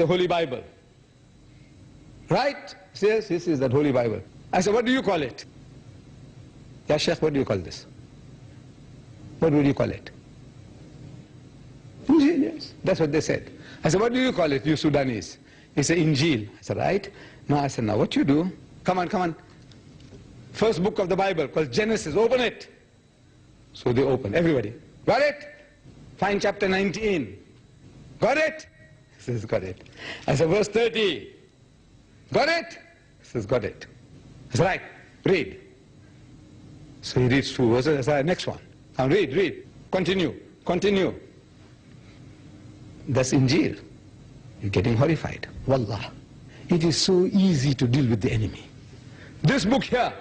the Holy Bible. Right? Says, this is that Holy Bible. I said, what do you call it? Ya Sheikh, what do you call this? What would you call it? Injil, yes. That's what they said. I said, what do you call it, you Sudanese? He said, Injil. I said, right. Now I said, now what you do? Come on, come on. First book of the Bible called Genesis, open it. So they open, everybody. Got it? Find chapter 19. Got it? He says, got it. I said, verse 30. Got it? He says, got it. I said, right, read. So he reads 2 verses. I said, next one. Now read, read. Continue, continue. That's Injil. You're getting horrified. Wallah. It is so easy to deal with the enemy. This book here,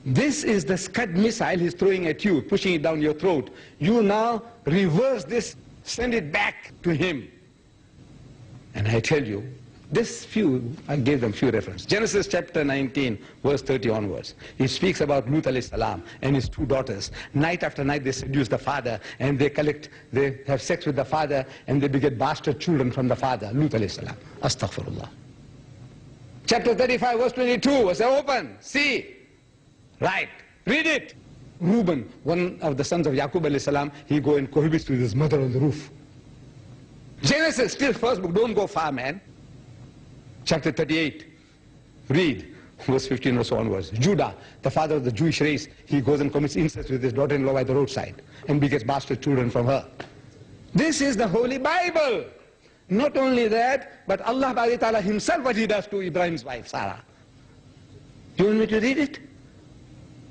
this is the Scud missile he's throwing at you, pushing it down your throat. You now reverse this, send it back to him. And I tell you, I gave them few references. Genesis chapter 19, verse 30 onwards. He speaks about Lut alayhi salam and his 2 daughters. Night after night they seduce the father and they have sex with the father and they beget bastard children from the father, Lut alayhi salam. Astaghfirullah. Chapter 35, verse 22, was open, see. Right, read it. Reuben, one of the sons of Yaqub alayhi salam, he go and cohabits with his mother on the roof. Genesis, still first book, don't go far, man. Chapter 38, read, verse 15 or so onwards. Judah, the father of the Jewish race, he goes and commits incest with his daughter-in-law by the roadside and begets bastard children from her. This is the Holy Bible. Not only that, but Allah Ta'ala himself, what he does to Ibrahim's wife, Sarah. You want me to read it?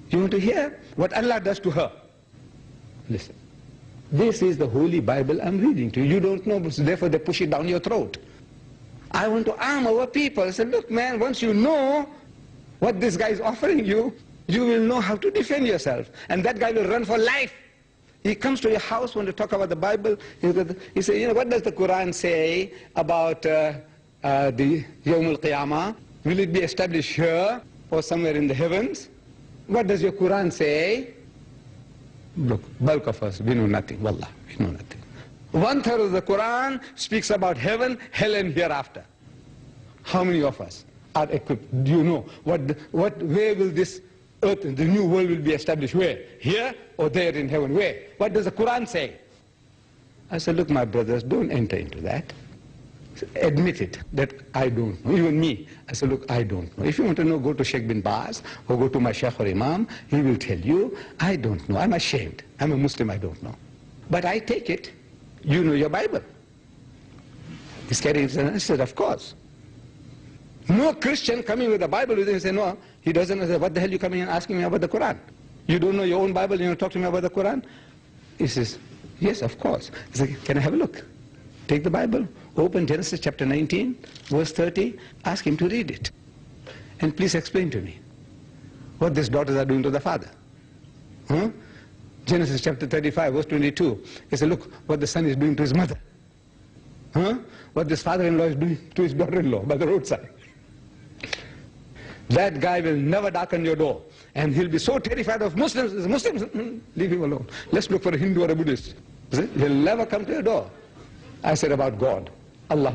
You want to hear what Allah does to her? Listen. This is the Holy Bible I'm reading to you. You don't know, so therefore they push it down your throat. I want to arm our people. I said, look man, once you know what this guy is offering you, you will know how to defend yourself. And that guy will run for life. He comes to your house, want to talk about the Bible. He says, you know, what does the Quran say about the Yawm al-Qiyamah? Will it be established here or somewhere in the heavens? What does your Quran say? Look, bulk of us, we know nothing. Wallah, we know nothing. 1/3 of the Quran speaks about heaven, hell and hereafter. How many of us are equipped? Do you know where will this earth, the new world will be established? Where? Here or there in heaven? Where? What does the Quran say? I said, look my brothers, don't enter into that. Admit it, that I don't know. Even me, I said, look, I don't know. If you want to know, go to Sheikh bin Baz or go to my Sheikh or Imam. He will tell you, I don't know. I'm ashamed. I'm a Muslim, I don't know. But I take it. You know your Bible. He's carrying it. I said, of course. No Christian coming with the Bible with him and say, no, he doesn't know. What the hell are you coming and asking me about the Quran? You don't know your own Bible, you want to talk to me about the Quran? He says, yes, of course. He said, can I have a look? Take the Bible, open Genesis chapter 19, verse 30, ask him to read it. And please explain to me what these daughters are doing to the father. Huh? Genesis chapter 35, verse 22. He said, look what the son is doing to his mother. Huh? What this father-in-law is doing to his daughter-in-law by the roadside. That guy will never darken your door. And he'll be so terrified of Muslims. Leave him alone. Let's look for a Hindu or a Buddhist. He'll never come to your door. I said about God. Allah